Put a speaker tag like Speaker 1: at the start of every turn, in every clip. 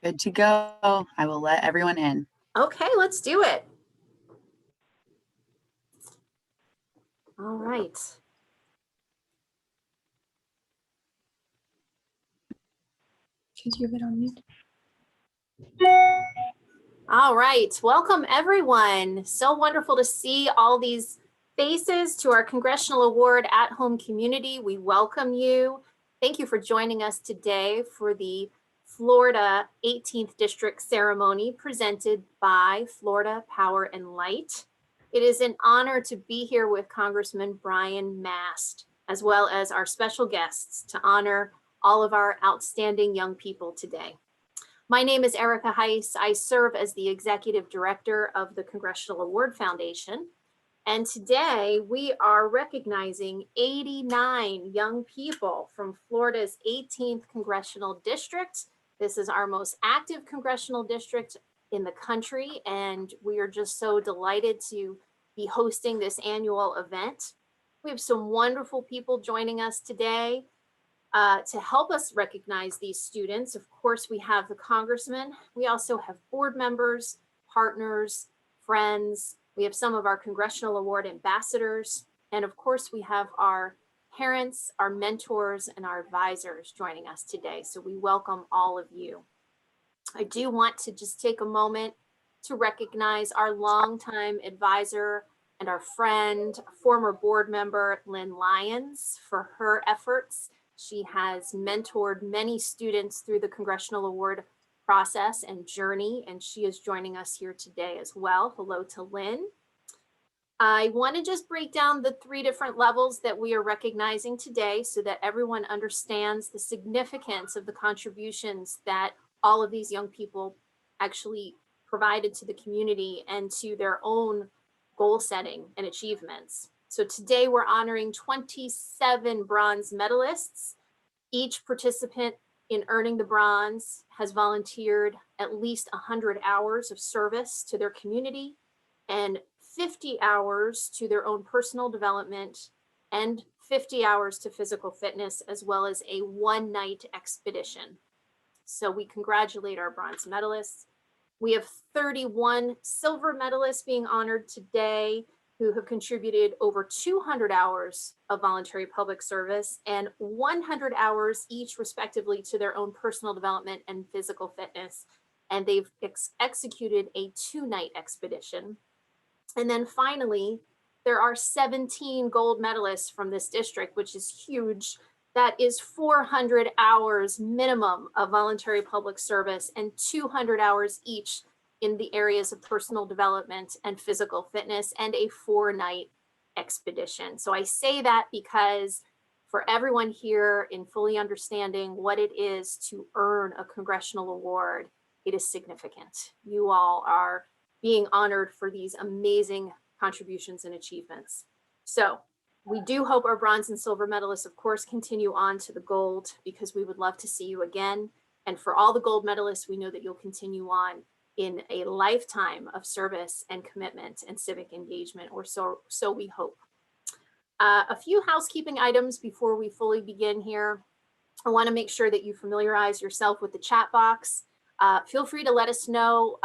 Speaker 1: Good to go. I will let everyone in.
Speaker 2: Okay, let's do it. All right.
Speaker 3: Could you get on mute?
Speaker 2: All right, welcome everyone. So wonderful to see all these faces to our Congressional Award at Home community. We welcome you. Thank you for joining us today for the Florida 18th District ceremony presented by Florida Power and Light. It is an honor to be here with Congressman Brian Mast, as well as our special guests to honor all of our outstanding young people today. My name is Erica Heyse. I serve as the Executive Director of the Congressional Award Foundation. And today we are recognizing 89 young people from Florida's 18th Congressional District. This is our most active congressional district in the country, and we are just so delighted to be hosting this annual event. We have some wonderful people joining us today. To help us recognize these students, of course, we have the congressman. We also have board members, partners, friends. We have some of our Congressional Award ambassadors. And of course, we have our parents, our mentors, and our advisors joining us today. So we welcome all of you. I do want to just take a moment to recognize our longtime advisor and our friend, former board member, Lynn Lyons, for her efforts. She has mentored many students through the Congressional Award process and journey, and she is joining us here today as well. Hello to Lynn. I want to just break down the 3 different levels that we are recognizing today so that everyone understands the significance of the contributions that all of these young people actually provided to the community and to their own goal setting and achievements. So today we're honoring 27 bronze medalists. Each participant in earning the bronze has volunteered at least 100 hours of service to their community and 50 hours to their own personal development and 50 hours to physical fitness, as well as a one-night expedition. So we congratulate our bronze medalists. We have 31 silver medalists being honored today, who have contributed over 200 hours of voluntary public service and 100 hours each respectively to their own personal development and physical fitness. And they've executed a 2-night expedition. And then finally, there are 17 gold medalists from this district, which is huge. That is 400 hours minimum of voluntary public service and 200 hours each in the areas of personal development and physical fitness, and a 4-night expedition. So I say that because for everyone here in fully understanding what it is to earn a congressional award, it is significant. You all are being honored for these amazing contributions and achievements. So we do hope our bronze and silver medalists, of course, continue on to the gold, because we would love to see you again. And for all the gold medalists, we know that you'll continue on in a lifetime of service and commitment and civic engagement, or so we hope. A few housekeeping items before we fully begin here. I want to make sure that you familiarize yourself with the chat box. Feel free to let us know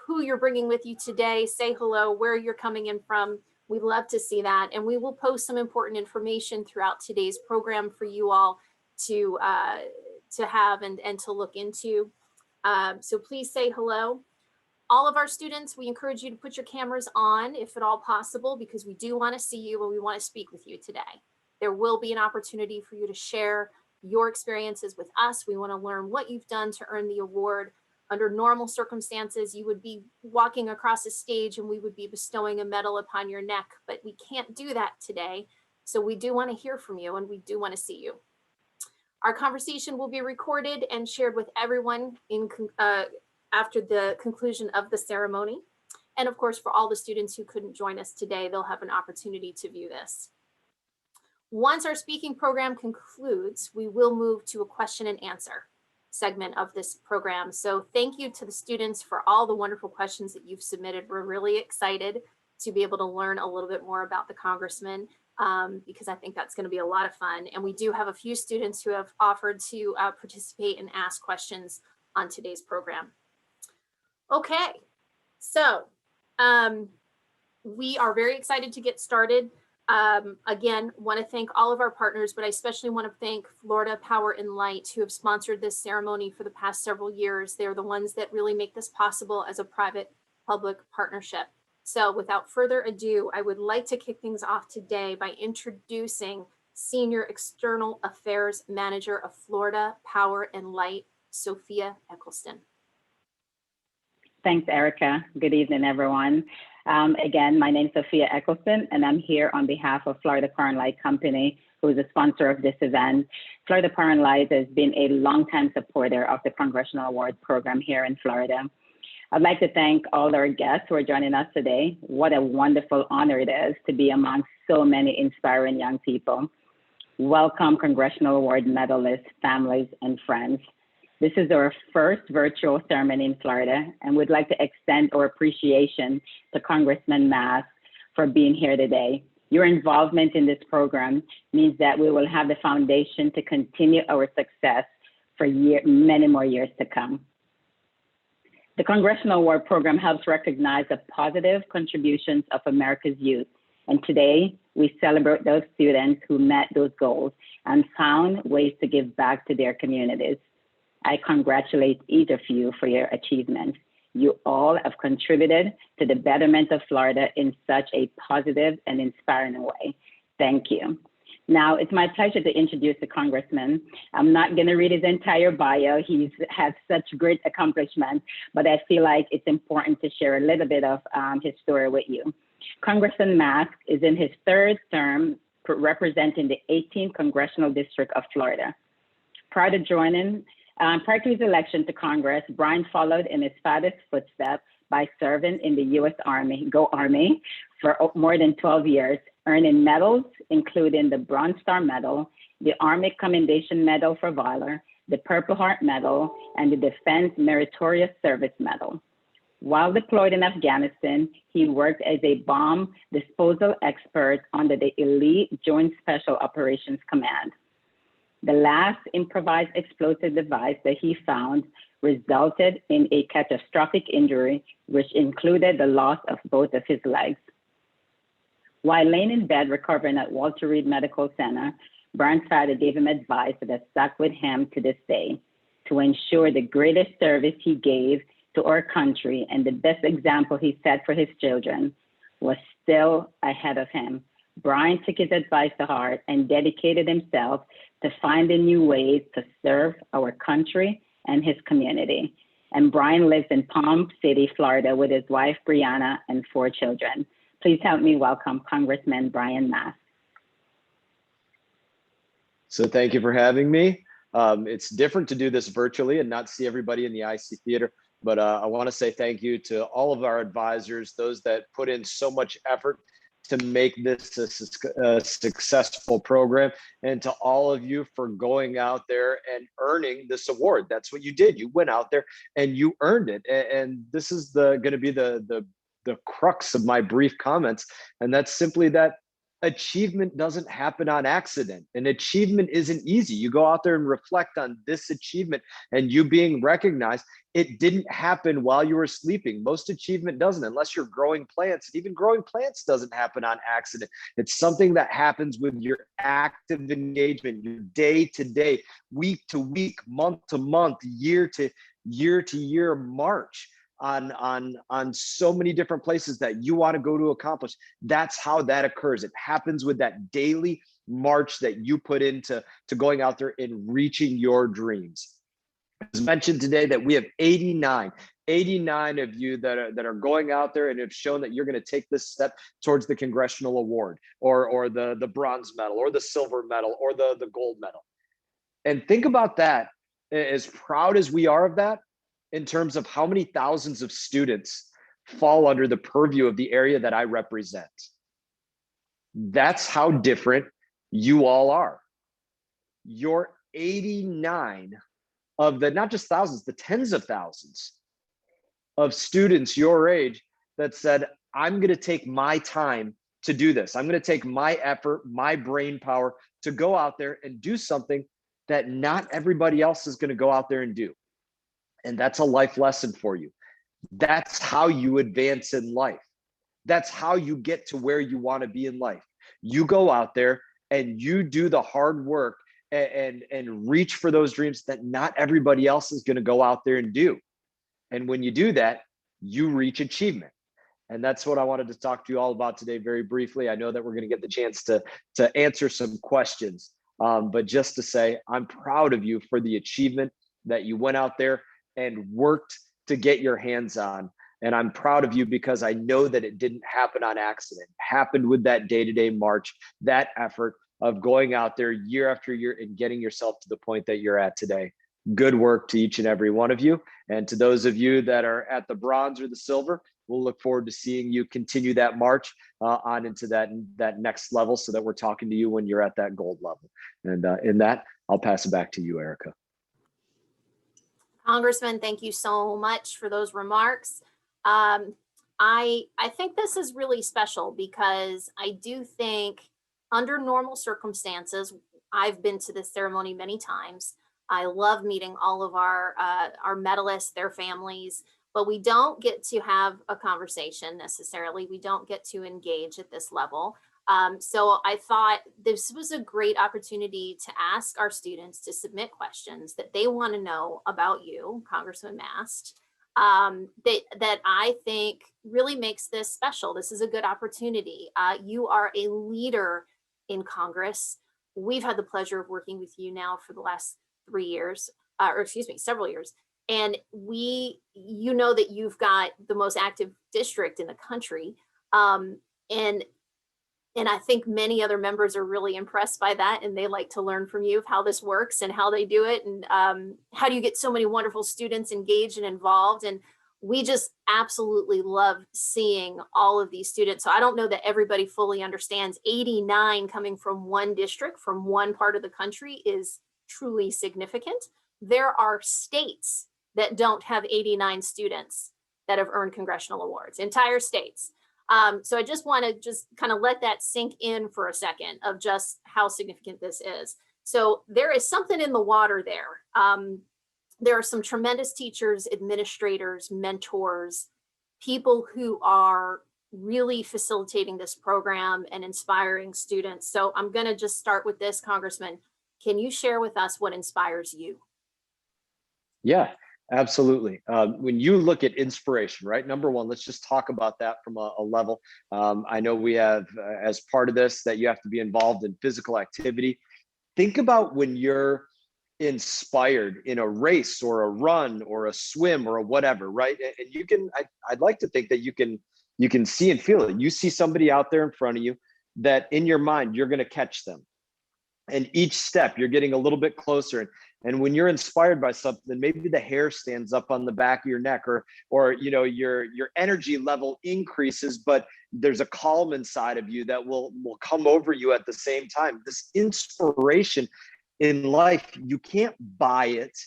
Speaker 2: who you're bringing with you today. Say hello, where you're coming in from. We'd love to see that. And we will post some important information throughout today's program for you all to have and to look into. So please say hello. All of our students, we encourage you to put your cameras on if at all possible, because we do want to see you and we want to speak with you today. There will be an opportunity for you to share your experiences with us. We want to learn what you've done to earn the award. Under normal circumstances, you would be walking across a stage and we would be bestowing a medal upon your neck, but we can't do that today. So we do want to hear from you and we do want to see you. Our conversation will be recorded and shared with everyone after the conclusion of the ceremony. And of course, for all the students who couldn't join us today, they'll have an opportunity to view this. Once our speaking program concludes, we will move to a question and answer segment of this program. So thank you to the students for all the wonderful questions that you've submitted. We're really excited to be able to learn a little bit more about the Congressman, because I think that's going to be a lot of fun. And we do have a few students who have offered to participate and ask questions on today's program. Okay, so we are very excited to get started. Again, want to thank all of our partners, but I especially want to thank Florida Power and Light, who have sponsored this ceremony for the past several years. They're the ones that really make this possible as a private-public partnership. So without further ado, I would like to kick things off today by introducing Senior External Affairs Manager of Florida Power and Light, Sophia Eccleston.
Speaker 1: Thanks, Erica. Good evening, everyone. Again, my name is Sophia Eccleston, and I'm here on behalf of Florida Power and Light Company, who is a sponsor of this event. Florida Power and Light has been a longtime supporter of the Congressional Award program here in Florida. I'd like to thank all our guests who are joining us today. What a wonderful honor it is to be among so many inspiring young people. Welcome, Congressional Award medalists, families, and friends. This is our first virtual ceremony in Florida, and we'd like to extend our appreciation to Congressman Mast for being here today. Your involvement in this program means that we will have the foundation to continue our success for many more years to come. The Congressional Award Program helps recognize the positive contributions of America's youth, and today we celebrate those students who met those goals and found ways to give back to their communities. I congratulate each of you for your achievements. You all have contributed to the betterment of Florida in such a positive and inspiring way. Thank you. Now, it's my pleasure to introduce the Congressman. I'm not going to read his entire bio. He's had such great accomplishments, but I feel like it's important to share a little bit of his story with you. Congressman Mast is in his third term representing the 18th Congressional District of Florida. Prior to his election to Congress, Brian followed in his father's footsteps by serving in the U.S. Army, Go Army, for more than 12 years, earning medals, including the Bronze Star Medal, the Army Commendation Medal for Valor, the Purple Heart Medal, and the Defense Meritorious Service Medal. While deployed in Afghanistan, he worked as a bomb disposal expert under the Elite Joint Special Operations Command. The last improvised explosive device that he found resulted in a catastrophic injury, which included the loss of both of his legs. While laying in bed recovering at Walter Reed Medical Center, Brian's father gave him advice that stuck with him to this day: to ensure the greatest service he gave to our country and the best example he set for his children was still ahead of him. Brian took his advice to heart and dedicated himself to finding new ways to serve our country and his community. And Brian lives in Palm City, Florida, with his wife, Brianna, and 4 children. Please help me welcome Congressman Brian Mast.
Speaker 4: So thank you for having me. It's different to do this virtually and not see everybody in the IC Theater, but I want to say thank you to all of our advisors, those that put in so much effort to make this a successful program, and to all of you for going out there and earning this award. That's what you did. You went out there and you earned it. And this is going to be the crux of my brief comments. And that's simply that achievement doesn't happen on accident. And achievement isn't easy. You go out there and reflect on this achievement and you being recognized. It didn't happen while you were sleeping. Most achievement doesn't, unless you're growing plants. And even growing plants doesn't happen on accident. It's something that happens with your active engagement, your day to day, week to week, month to month, year to year march on so many different places that you want to go to accomplish. That's how that occurs. It happens with that daily march that you put into going out there and reaching your dreams. As mentioned today, that we have 89 of you that are going out there and have shown that you're going to take this step towards the Congressional Award or the bronze medal or the silver medal or the gold medal. And think about that, as proud as we are of that, in terms of how many thousands of students fall under the purview of the area that I represent. That's how different you all are. You're 89 of the, not just thousands, the tens of thousands of students your age that said, I'm going to take my time to do this. I'm going to take my effort, my brain power to go out there and do something that not everybody else is going to go out there and do. And that's a life lesson for you. That's how you advance in life. That's how you get to where you want to be in life. You go out there and you do the hard work and reach for those dreams that not everybody else is going to go out there and do. And when you do that, you reach achievement. And that's what I wanted to talk to you all about today very briefly. I know that we're going to get the chance to answer some questions, but just to say, I'm proud of you for the achievement that you went out there and worked to get your hands on. And I'm proud of you because I know that it didn't happen on accident. It happened with that day-to-day march, that effort of going out there year after year and getting yourself to the point that you're at today. Good work to each and every one of you. And to those of you that are at the bronze or the silver, we'll look forward to seeing you continue that march on into that next level, so that we're talking to you when you're at that gold level. And in that, I'll pass it back to you, Erica.
Speaker 2: Congressman, thank you so much for those remarks. I think this is really special because I do think under normal circumstances, I've been to this ceremony many times. I love meeting all of our medalists, their families, but we don't get to have a conversation necessarily. We don't get to engage at this level. So I thought this was a great opportunity to ask our students to submit questions that they want to know about you, Congressman Mast, that I think really makes this special. This is a good opportunity. You are a leader in Congress. We've had the pleasure of working with you now for the last 3 years, several years. And you know that you've got the most active district in the country. And I think many other members are really impressed by that, and they like to learn from you of how this works and how they do it, and how do you get so many wonderful students engaged and involved. And we just absolutely love seeing all of these students. So I don't know that everybody fully understands 89 coming from one district, from one part of the country, is truly significant. There are states that don't have 89 students that have earned congressional awards, entire states. So I just want to kind of let that sink in for a second of just how significant this is. So there is something in the water there. There are some tremendous teachers, administrators, mentors, people who are really facilitating this program and inspiring students. So I'm going to just start with this, Congressman. Can you share with us what inspires you?
Speaker 4: Yeah, absolutely. When you look at inspiration, right? Number one, let's just talk about that from a level. I know we have, as part of this, that you have to be involved in physical activity. Think about when you're inspired in a race or a run or a swim or a whatever, right? And you can, I'd like to think that you can see and feel it. You see somebody out there in front of you that in your mind, you're going to catch them. And each step you're getting a little bit closer. And when you're inspired by something, maybe the hair stands up on the back of your neck, or you know, your energy level increases, but there's a calm inside of you that will come over you at the same time. This inspiration in life, you can't buy it.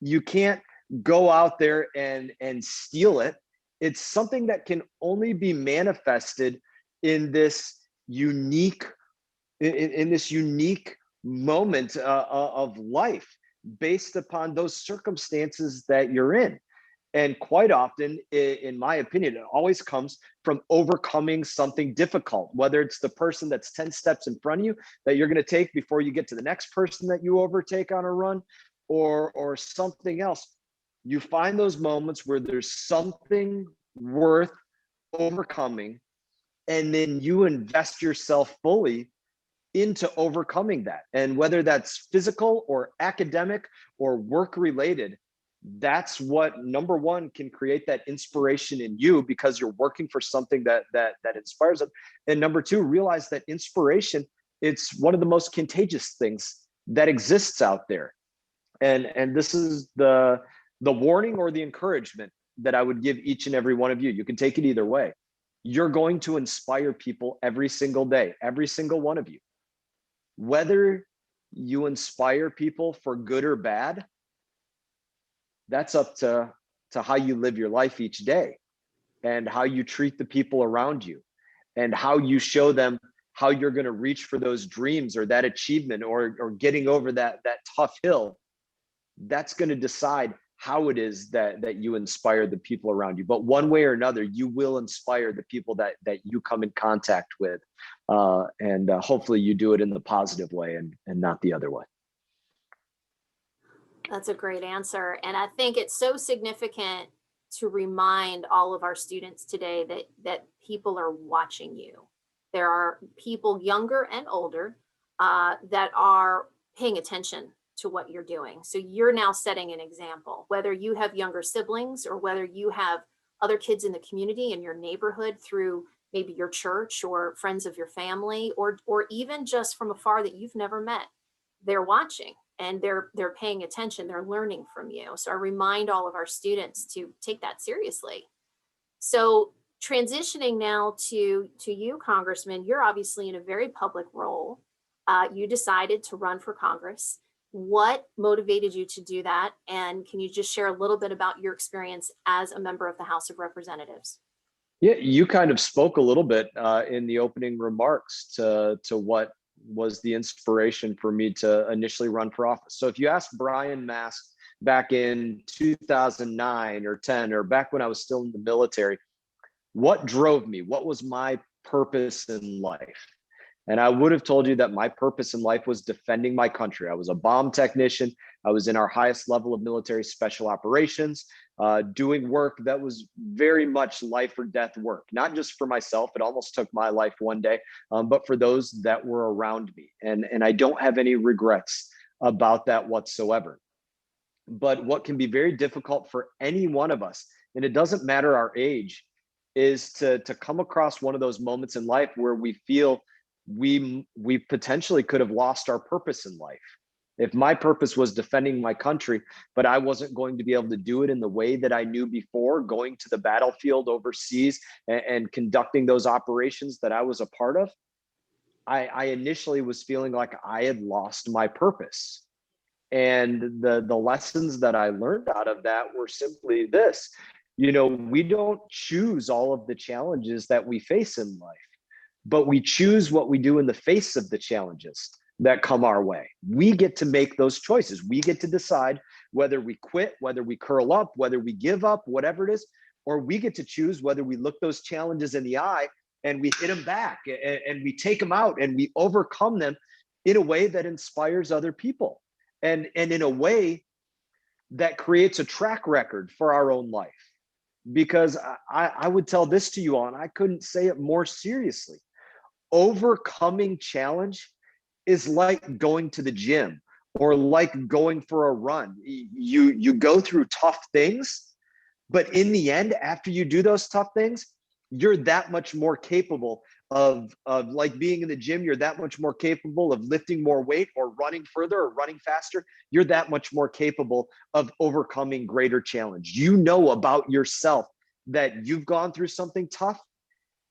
Speaker 4: You can't go out there and steal it. It's something that can only be manifested in this unique moment of life, based upon those circumstances that you're in. And quite often, in my opinion, it always comes from overcoming something difficult, whether it's the person that's 10 steps in front of you that you're going to take before you get to the next person that you overtake on a run, or something else. You find those moments where there's something worth overcoming, and then you invest yourself fully into overcoming that. And whether that's physical or academic or work related, that's what, number one, can create that inspiration in you, because you're working for something that inspires them. And number two, realize that inspiration, it's one of the most contagious things that exists out there. And this is the warning or the encouragement that I would give each and every one of you. You can take it either way. You're going to inspire people every single day, every single one of you. Whether you inspire people for good or bad, that's up to how you live your life each day, and how you treat the people around you, and how you show them how you're going to reach for those dreams or that achievement, or getting over that tough hill. That's going to decide how it is that you inspire the people around you. But one way or another, you will inspire the people that you come in contact with. And hopefully you do it in the positive way and not the other way.
Speaker 2: That's a great answer. And I think it's so significant to remind all of our students today that people are watching you. There are people younger and older that are paying attention to what you're doing. So you're now setting an example, whether you have younger siblings or whether you have other kids in the community in your neighborhood through maybe your church or friends of your family, or even just from afar that you've never met. They're watching and they're paying attention, they're learning from you. So I remind all of our students to take that seriously. So transitioning now to you, Congressman, you're obviously in a very public role. You decided to run for Congress. What motivated you to do that? And can you just share a little bit about your experience as a member of the House of Representatives?
Speaker 4: Yeah, you kind of spoke a little bit in the opening remarks to what was the inspiration for me to initially run for office. So if you ask Brian Mast back in 2009 or 10, or back when I was still in the military, what drove me? What was my purpose in life? And I would have told you that my purpose in life was defending my country. I was a bomb technician. I was in our highest level of military special operations, doing work that was very much life or death work, not just for myself. It almost took my life one day, but for those that were around me. And I don't have any regrets about that whatsoever. But what can be very difficult for any one of us, and it doesn't matter our age, is to come across one of those moments in life where we feel we potentially could have lost our purpose in life. If my purpose was defending my country, but I wasn't going to be able to do it in the way that I knew before, going to the battlefield overseas and conducting those operations that I was a part of, I initially was feeling like I had lost my purpose. And the lessons that I learned out of that were simply this: we don't choose all of the challenges that we face in life, but we choose what we do in the face of the challenges that come our way. We get to make those choices. We get to decide whether we quit, whether we curl up, whether we give up, whatever it is, or we get to choose whether we look those challenges in the eye and we hit them back and we take them out and we overcome them in a way that inspires other people and in a way that creates a track record for our own life. Because I would tell this to you all, and I couldn't say it more seriously. Overcoming challenge is like going to the gym or like going for a run. You go through tough things, but in the end, after you do those tough things, you're that much more capable of like being in the gym. You're that much more capable of lifting more weight or running further or running faster. You're that much more capable of overcoming greater challenge. You know about yourself that you've gone through something tough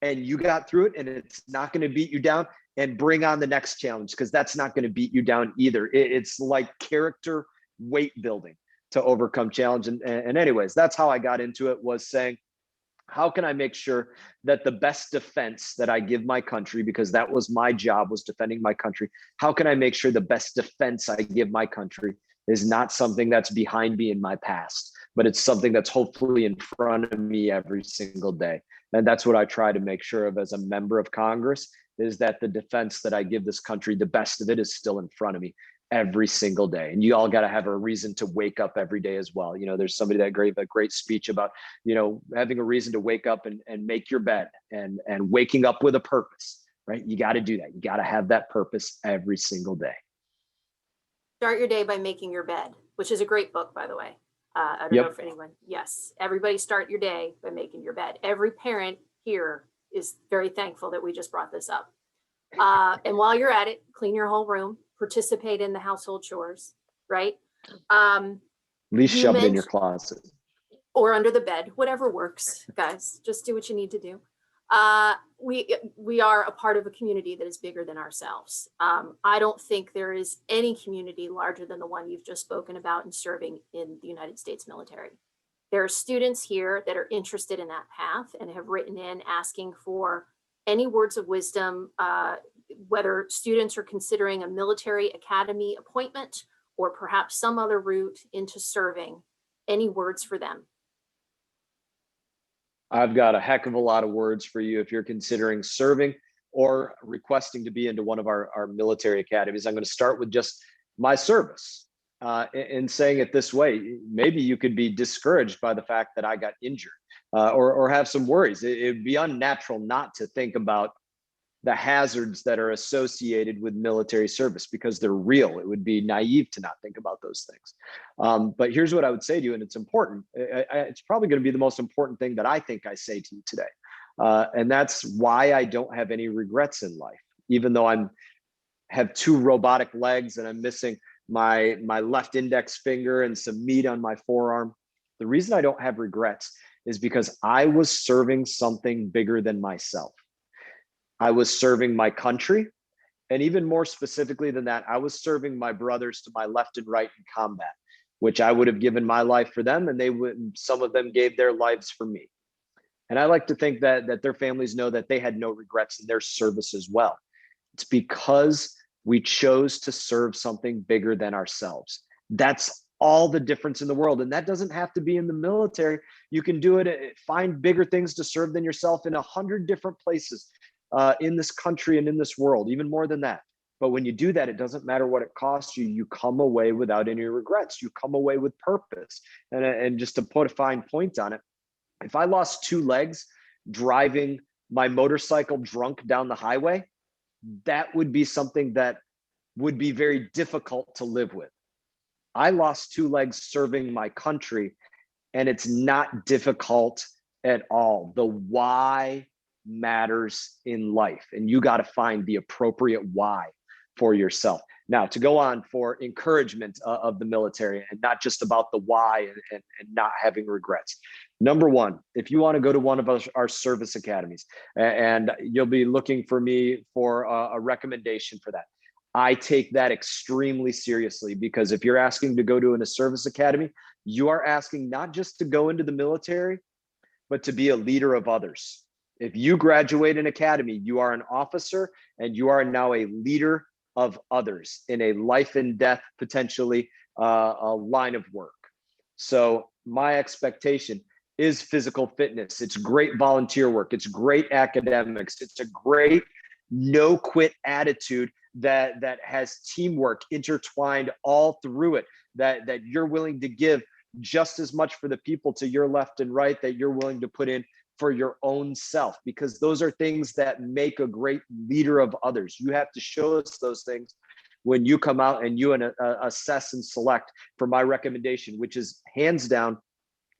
Speaker 4: and you got through it, and it's not going to beat you down, and bring on the next challenge, because that's not going to beat you down either. It's like character weight building to overcome challenge. And anyways, that's how I got into it, was saying, how can I make sure that the best defense that I give my country, because that was my job, was defending my country. How can I make sure the best defense I give my country is not something that's behind me in my past, but it's something that's hopefully in front of me every single day. And that's what I try to make sure of as a member of Congress, is that the defense that I give this country, the best of it, is still in front of me every single day. And you all got to have a reason to wake up every day as well. There's somebody that gave a great speech about, having a reason to wake up and make your bed and waking up with a purpose, right? You got to do that. You got to have that purpose every single day.
Speaker 2: Start your day by making your bed, which is a great book, by the way. I don't know if anyone, yes, everybody start your day by making your bed. Every parent here is very thankful that we just brought this up. And while you're at it, clean your whole room, participate in the household chores, right?
Speaker 4: At least shove it in your closet.
Speaker 2: Or under the bed, whatever works, guys. Just do what you need to do. We are a part of a community that is bigger than ourselves. I don't think there is any community larger than the one you've just spoken about in serving in the United States military. There are students here that are interested in that path and have written in asking for any words of wisdom, whether students are considering a military academy appointment or perhaps some other route into serving. Any words for them?
Speaker 4: I've got a heck of a lot of words for you if you're considering serving or requesting to be into one of our military academies. I'm going to start with just my service and saying it this way. Maybe you could be discouraged by the fact that I got injured or have some worries. It'd be unnatural not to think about the hazards that are associated with military service because they're real. It would be naive to not think about those things. But here's what I would say to you, and it's important. It's probably going to be the most important thing that I think I say to you today. And that's why I don't have any regrets in life, even though have 2 robotic legs and I'm missing my left index finger and some meat on my forearm. The reason I don't have regrets is because I was serving something bigger than myself. I was serving my country. And even more specifically than that, I was serving my brothers to my left and right in combat, which I would have given my life for them. And some of them gave their lives for me. And I like to think that their families know that they had no regrets in their service as well. It's because we chose to serve something bigger than ourselves. That's all the difference in the world. And that doesn't have to be in the military. You can do it, find bigger things to serve than yourself in 100 different places in this country and in this world, even more than that. But when you do that, it doesn't matter what it costs you. You come away without any regrets. You come away with purpose. And just to put a fine point on it, if I lost 2 legs driving my motorcycle drunk down the highway, that would be something that would be very difficult to live with. I lost 2 legs serving my country, and it's not difficult at all. The why matters in life, and you got to find the appropriate why for yourself. Now, to go on for encouragement of the military and not just about the why and not having regrets. Number 1, if you want to go to one of our service academies, and you'll be looking for me for a recommendation for that, I take that extremely seriously, because if you're asking to go to a service academy, you are asking not just to go into the military, but to be a leader of others. If you graduate an academy, you are an officer and you are now a leader of others in a life and death, potentially a line of work. So my expectation is physical fitness. It's great volunteer work. It's great academics. It's a great no quit attitude that has teamwork intertwined all through it, that you're willing to give just as much for the people to your left and right that you're willing to put in for your own self, because those are things that make a great leader of others. You have to show us those things when you come out and you assess and select for my recommendation, which is hands down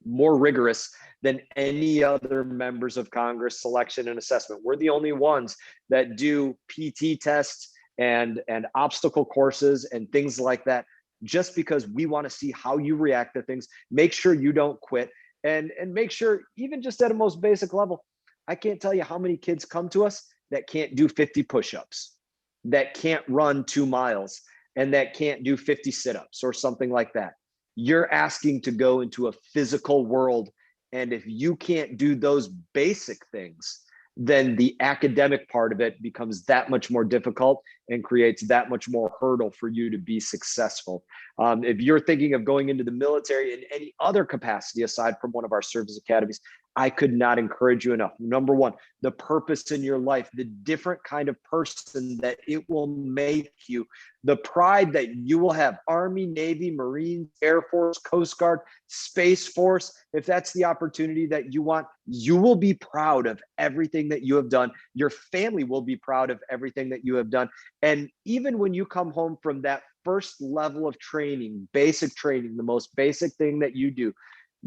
Speaker 4: more rigorous than any other members of Congress selection and assessment. We're the only ones that do PT tests and obstacle courses and things like that, just because we want to see how you react to things. Make sure you don't quit, and make sure, even just at a most basic level, I can't tell you how many kids come to us that can't do 50 push-ups, that can't run 2 miles, and that can't do 50 sit-ups or something like that. You're asking to go into a physical world, and if you can't do those basic things, then the academic part of it becomes that much more difficult and creates that much more hurdle for you to be successful. If you're thinking of going into the military in any other capacity aside from one of our service academies, I could not encourage you enough. Number 1, the purpose in your life, the different kind of person that it will make you, the pride that you will have. Army, Navy, Marines, Air Force, Coast Guard, Space Force. If that's the opportunity that you want, you will be proud of everything that you have done. Your family will be proud of everything that you have done. And even when you come home from that first level of training, basic training, the most basic thing that you do,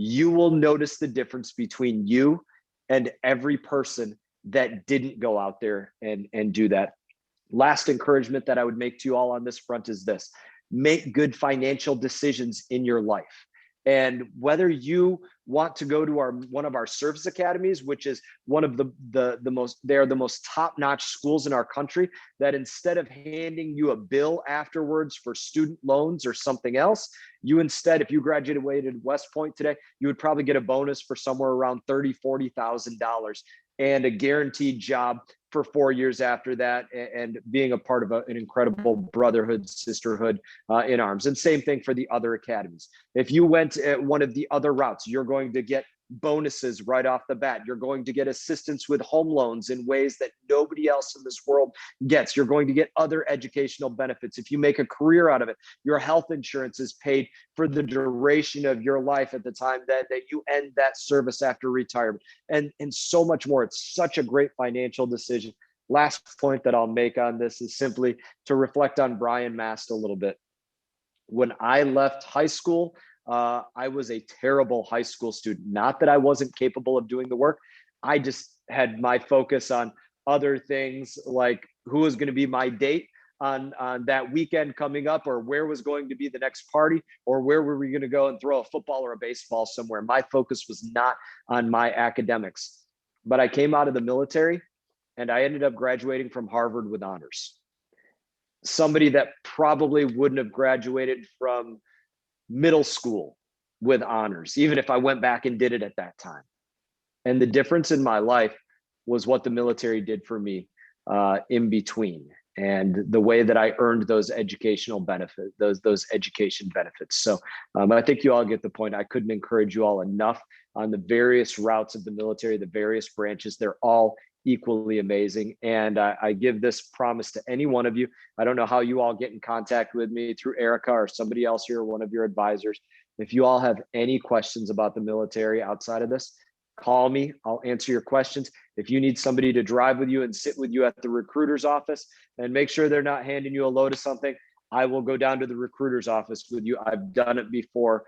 Speaker 4: you will notice the difference between you and every person that didn't go out there and do that. Last encouragement that I would make to you all on this front is this: make good financial decisions in your life. And whether you want to go to one of our service academies, which is one of the most top-notch schools in our country, that instead of handing you a bill afterwards for student loans or something else, you instead, if you graduated West Point today, you would probably get a bonus for somewhere around $30,000, $40,000 and a guaranteed job for 4 years after that, and being a part of an incredible brotherhood, sisterhood in arms. And same thing for the other academies. If you went at one of the other routes, you're going to get bonuses right off the bat. You're going to get assistance with home loans in ways that nobody else in this world gets. You're going to get other educational benefits. If you make a career out of it, your health insurance is paid for the duration of your life at the time that you end that service after retirement, and so much more. It's such a great financial decision. Last point that I'll make on this is simply to reflect on Brian Mast a little bit. When I left high school, I was a terrible high school student. Not that I wasn't capable of doing the work. I just had my focus on other things, like who was going to be my date on that weekend coming up, or where was going to be the next party, or where were we going to go and throw a football or a baseball somewhere. My focus was not on my academics. But I came out of the military and I ended up graduating from Harvard with honors. Somebody that probably wouldn't have graduated from middle school with honors, even if I went back and did it at that time. And the difference in my life was what the military did for me in between, and the way that I earned those educational benefits, those education benefits. So I think you all get the point. I couldn't encourage you all enough on the various routes of the military, the various branches. They're all equally amazing. And I give this promise to any one of you. I don't know how you all get in contact with me, through Erica or somebody else here, one of your advisors. If you all have any questions about the military outside of this, call me. I'll answer your questions. If you need somebody to drive with you and sit with you at the recruiter's office and make sure they're not handing you a load of something, I will go down to the recruiter's office with you. I've done it before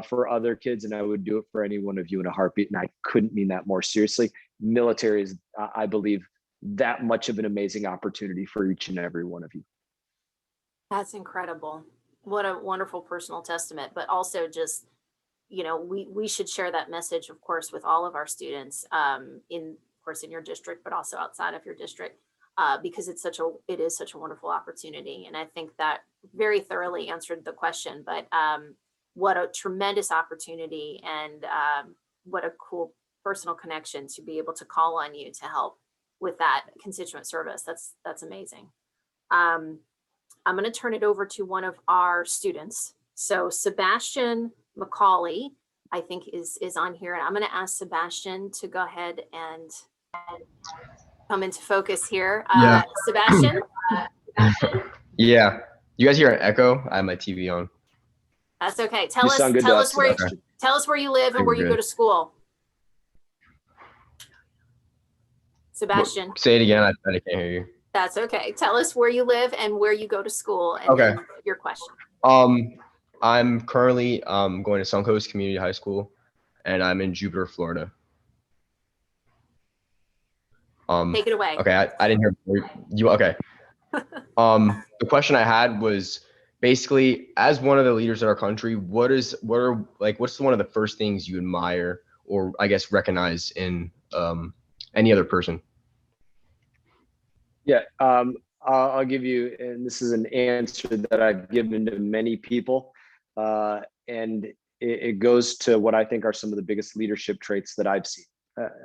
Speaker 4: for other kids, and I would do it for any one of you in a heartbeat. And I couldn't mean that more seriously. Military is, I believe, that much of an amazing opportunity for each and every one of you.
Speaker 2: That's incredible. What a wonderful personal testament, but also just, you know, we should share that message, of course, with all of our students in your district, but also outside of your district. Because it is such a wonderful opportunity. And I think that very thoroughly answered the question, but what a tremendous opportunity, and what a cool personal connection to be able to call on you to help with that constituent service. That's amazing. I'm going to turn it over to one of our students. So Sebastian Macaulay, I think is on here, and I'm going to ask Sebastian to go ahead and come into focus here.
Speaker 5: Yeah.
Speaker 2: Sebastian?
Speaker 5: Yeah. You guys hear an echo? I have my TV on.
Speaker 2: That's okay. Tell us where you live and where you go to school. Sebastian.
Speaker 5: Say it again. I can't hear you.
Speaker 2: That's okay. Tell us where you live and where you go to school, and then your question.
Speaker 5: I'm currently going to Suncoast Community High School, and I'm in Jupiter, Florida.
Speaker 2: Take it away.
Speaker 5: Okay, I didn't hear you. Okay. The question I had was basically, as one of the leaders of our country, what's one of the first things you admire, or I guess recognize in any other person?
Speaker 4: Yeah, I'll give you, and this is an answer that I've given to many people, and it goes to what I think are some of the biggest leadership traits that I've seen.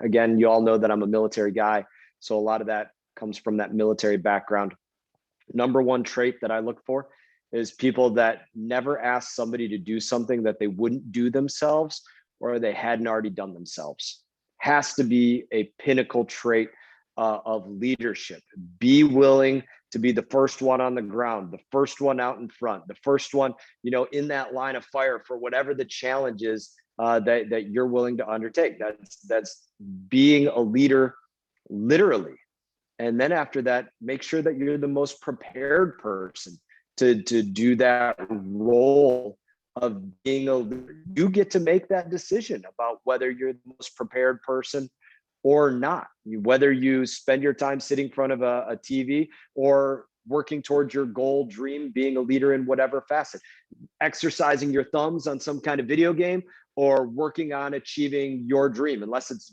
Speaker 4: Again, you all know that I'm a military guy, so a lot of that comes from that military background. Number one trait that I look for is people that never ask somebody to do something that they wouldn't do themselves, or they hadn't already done themselves. Has to be a pinnacle trait of leadership. Be willing to be the first one on the ground, the first one out in front, the first one, in that line of fire for whatever the challenge is that you're willing to undertake. That's being a leader, literally. And then after that, make sure that you're the most prepared person to do that role of being a leader. You get to make that decision about whether you're the most prepared person or not, whether you spend your time sitting in front of a TV or working towards your goal, dream, being a leader in whatever facet, exercising your thumbs on some kind of video game, or working on achieving your dream. Unless it's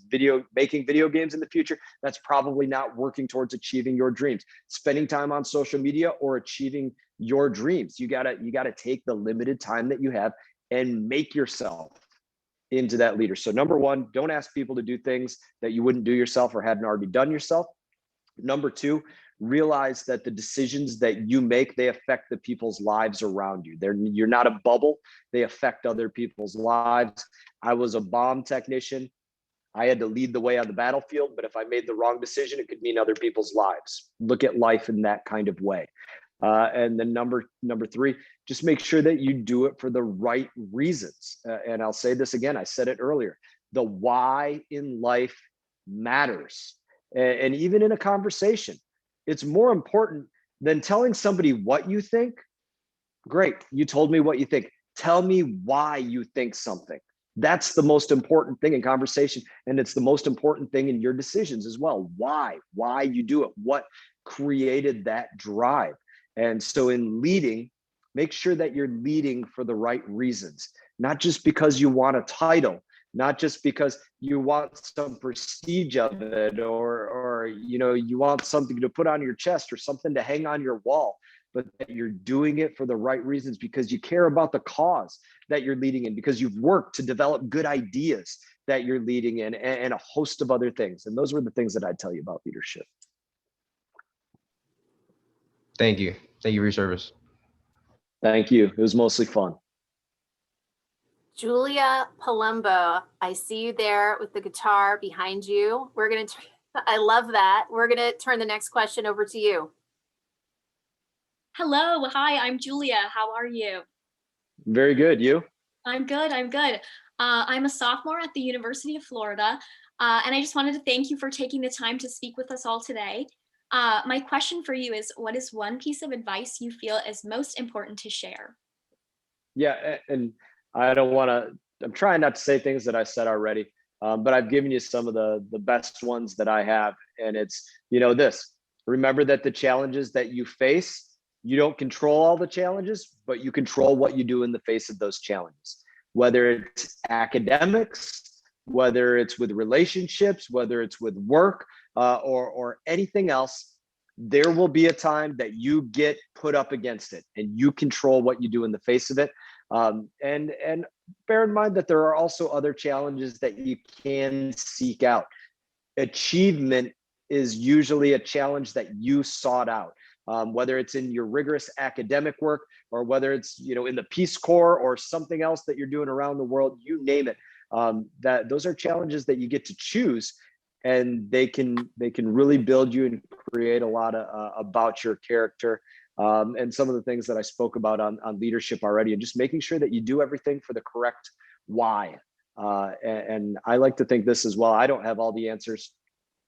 Speaker 4: making video games in the future, that's probably not working towards achieving your dreams. Spending time on social media or achieving your dreams. You gotta take the limited time that you have and make yourself into that leader. So number one, don't ask people to do things that you wouldn't do yourself or hadn't already done yourself. Number two, realize that the decisions that you make, they affect the people's lives around you. You're not a bubble. They affect other people's lives. I was a bomb technician. I had to lead the way on the battlefield, but if I made the wrong decision, it could mean other people's lives. Look at life in that kind of way. And then number three, just make sure that you do it for the right reasons. And I'll say this again, I said it earlier, the why in life matters. And even in a conversation, it's more important than telling somebody what you think. Great, you told me what you think. Tell me why you think something. That's the most important thing in conversation. And it's the most important thing in your decisions as well. Why you do it, what created that drive. And so in leading, make sure that you're leading for the right reasons, not just because you want a title, not just because you want some prestige of it, or you want something to put on your chest or something to hang on your wall, but that you're doing it for the right reasons because you care about the cause that you're leading in, because you've worked to develop good ideas that you're leading in, and a host of other things. And those were the things that I'd tell you about leadership.
Speaker 5: Thank you. Thank you for your service.
Speaker 4: Thank you. It was mostly fun.
Speaker 2: Julia Palumbo, I see you there with the guitar behind you. I love that. We're going to turn the next question over to you.
Speaker 3: Hello, hi, I'm Julia. How are you?
Speaker 4: Very good. You?
Speaker 3: I'm good. I'm a sophomore at the University of Florida, and I just wanted to thank you for taking the time to speak with us all today. My question for you is, what is one piece of advice you feel is most important to share?
Speaker 4: Yeah, and I'm trying not to say things that I said already, but I've given you some of the best ones that I have. And it's, this, remember that the challenges that you face, you don't control all the challenges, but you control what you do in the face of those challenges, whether it's academics, whether it's with relationships, whether it's with work, or anything else. There will be a time that you get put up against it and you control what you do in the face of it. And bear in mind that there are also other challenges that you can seek out. Achievement is usually a challenge that you sought out, whether it's in your rigorous academic work or whether it's in the Peace Corps or something else that you're doing around the world. You name it. That those are challenges that you get to choose, and they can really build you and create a lot about your character. And some of the things that I spoke about on leadership already, and just making sure that you do everything for the correct why. And I like to think this as well. I don't have all the answers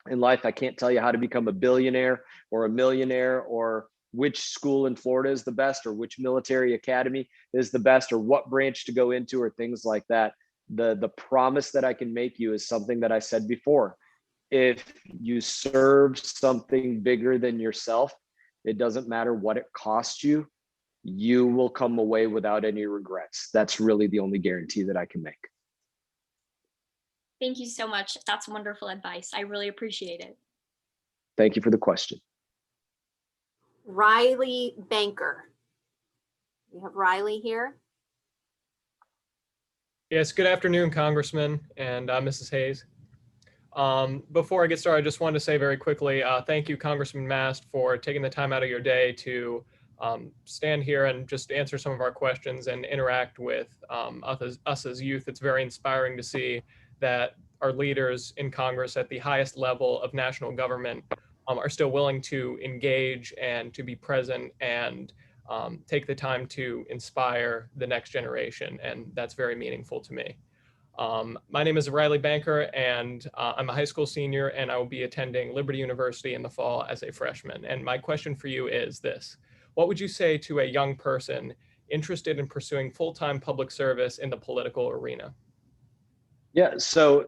Speaker 4: in life. I can't tell you how to become a billionaire or a millionaire, or which school in Florida is the best, or which military academy is the best, or what branch to go into, or things like that. The promise that I can make you is something that I said before. If you serve something bigger than yourself, it doesn't matter what it costs you, you will come away without any regrets. That's really the only guarantee that I can make.
Speaker 3: Thank you so much. That's wonderful advice. I really appreciate it.
Speaker 4: Thank you for the question.
Speaker 2: Riley Banker. We have Riley here.
Speaker 6: Yes, good afternoon, Congressman and Mrs. Heyse. Before I get started, I just wanted to say very quickly, thank you, Congressman Mast, for taking the time out of your day to stand here and just answer some of our questions and interact with us as youth. It's very inspiring to see that our leaders in Congress at the highest level of national government are still willing to engage and to be present and take the time to inspire the next generation. And that's very meaningful to me. My name is Riley Banker, and I'm a high school senior, and I will be attending Liberty University in the fall as a freshman. And my question for you is this: what would you say to a young person interested in pursuing full-time public service in the political arena?
Speaker 4: Yeah, so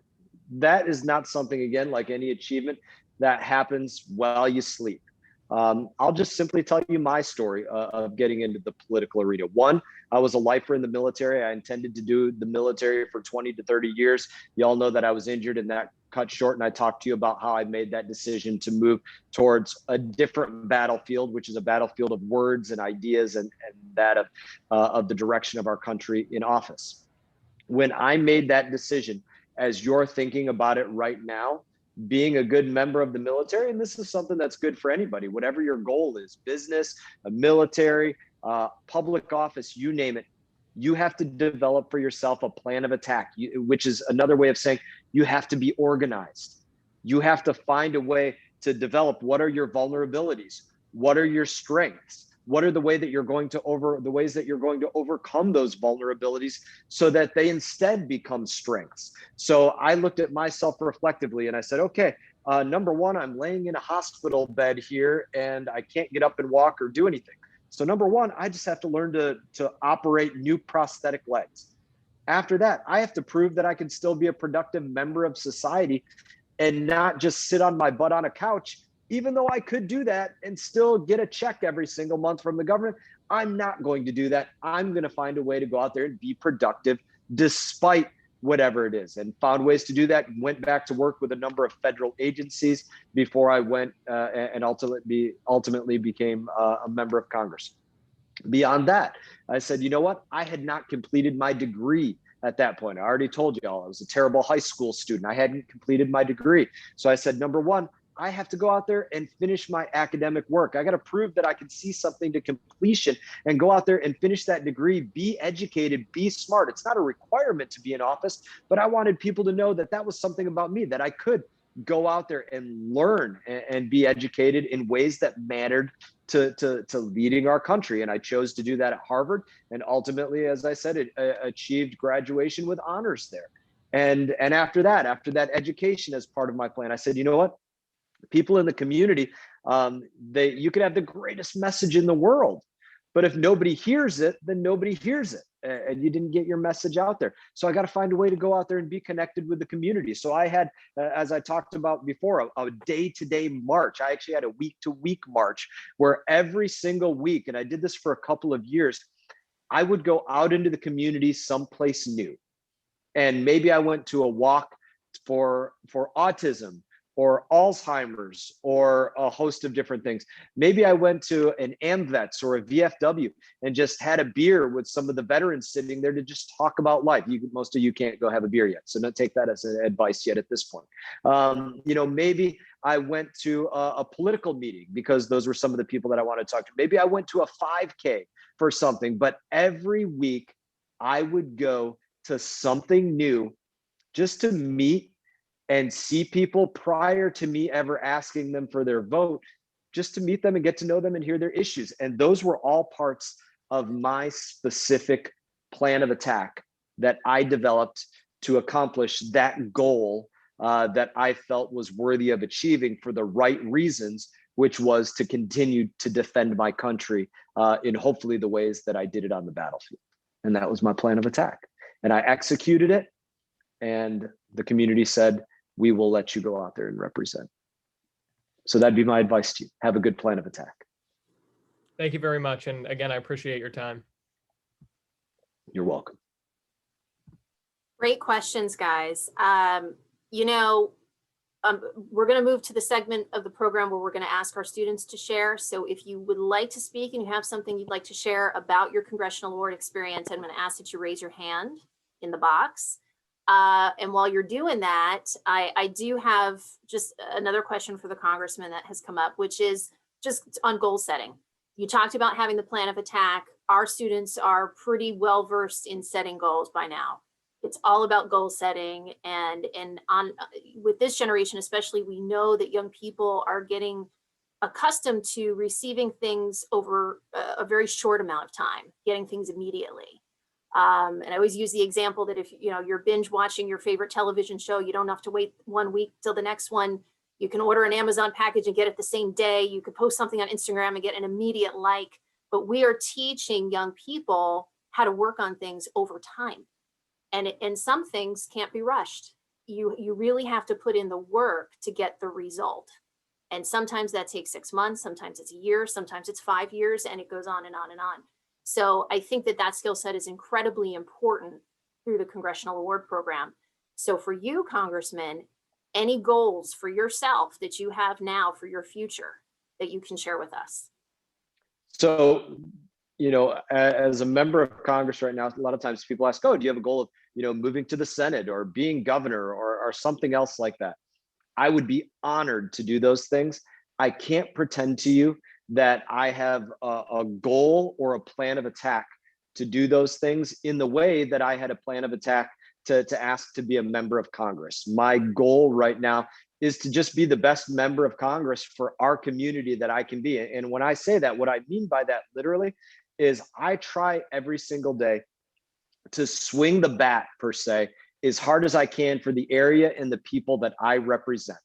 Speaker 4: that is not something, again, like any achievement, that happens while you sleep. I'll just simply tell you my story of getting into the political arena. One, I was a lifer in the military. I intended to do the military for 20 to 30 years. You all know that I was injured and that cut short. And I talked to you about how I made that decision to move towards a different battlefield, which is a battlefield of words and ideas, and that of the direction of our country in office. When I made that decision, as you're thinking about it right now, being a good member of the military. And this is something that's good for anybody, whatever your goal is, business, a military, public office, you name it. You have to develop for yourself a plan of attack, which is another way of saying you have to be organized. You have to find a way to develop what are your vulnerabilities, what are your strengths, what are the ways that you're going to overcome those vulnerabilities so that they instead become strengths. So I looked at myself reflectively and I said, okay, number one, I'm laying in a hospital bed here and I can't get up and walk or do anything. So number one, I just have to learn to operate new prosthetic legs. After that, I have to prove that I can still be a productive member of society and not just sit on my butt on a couch, even though I could do that and still get a check every single month from the government. I'm not going to do that. I'm going to find a way to go out there and be productive despite whatever it is, and found ways to do that. Went back to work with a number of federal agencies before I went and ultimately became a member of Congress. Beyond that, I said, you know what? I had not completed my degree at that point. I already told you all I was a terrible high school student. I hadn't completed my degree. So I said, number one, I have to go out there and finish my academic work. I got to prove that I can see something to completion and go out there and finish that degree, be educated, be smart. It's not a requirement to be in office, but I wanted people to know that that was something about me, that I could go out there and learn and be educated in ways that mattered to leading our country. And I chose to do that at Harvard. And ultimately, as I said, it achieved graduation with honors there. And after that education as part of my plan, I said, you know what? People in the community, you could have the greatest message in the world, but if nobody hears it, then nobody hears it, and you didn't get your message out there. So I got to find a way to go out there and be connected with the community. So I had, as I talked about before, a day-to-day march. I actually had a week-to-week march where every single week, and I did this for a couple of years, I would go out into the community someplace new. And maybe I went to a walk for autism, or Alzheimer's, or a host of different things. Maybe I went to an AMVETS or a VFW and just had a beer with some of the veterans sitting there to just talk about life. Most of you can't go have a beer yet, so don't take that as an advice yet at this point. Maybe I went to a political meeting because those were some of the people that I wanted to talk to. Maybe I went to a 5K for something, but every week I would go to something new just to meet and see people prior to me ever asking them for their vote, just to meet them and get to know them and hear their issues. And those were all parts of my specific plan of attack that I developed to accomplish that goal that I felt was worthy of achieving for the right reasons, which was to continue to defend my country in hopefully the ways that I did it on the battlefield. And that was my plan of attack. And I executed it. And the community said, we will let you go out there and represent. So that'd be my advice to you. Have a good plan of attack.
Speaker 6: Thank you very much. And again, I appreciate your time.
Speaker 4: You're welcome.
Speaker 2: Great questions, guys. We're going to move to the segment of the program where we're going to ask our students to share. So if you would like to speak and you have something you'd like to share about your Congressional Award experience, I'm going to ask that you raise your hand in the box. And while you're doing that, I do have just another question for the Congressman that has come up, which is just on goal setting. You talked about having the plan of attack. Our students are pretty well versed in setting goals by now. It's all about goal setting, and with this generation especially, we know that young people are getting accustomed to receiving things over a very short amount of time, getting things immediately. And I always use the example that if you're binge watching your favorite television show, you don't have to wait 1 week till the next one. You can order an Amazon package and get it the same day. You could post something on Instagram and get an immediate like. But we are teaching young people how to work on things over time. And some things can't be rushed. You really have to put in the work to get the result. And sometimes that takes 6 months, sometimes it's a year, sometimes it's 5 years, and it goes on and on and on. So I think that skill set is incredibly important through the Congressional Award Program. So for you, Congressman, any goals for yourself that you have now for your future that you can share with us?
Speaker 4: So, as a member of Congress right now, a lot of times people ask, oh, do you have a goal of, moving to the Senate or being governor or something else like that? I would be honored to do those things. I can't pretend to you that I have a goal or a plan of attack to do those things in the way that I had a plan of attack to ask to be a member of Congress. My goal right now is to just be the best member of Congress for our community that I can be. And when I say that, what I mean by that literally is I try every single day to swing the bat, per se, as hard as I can for the area and the people that I represent.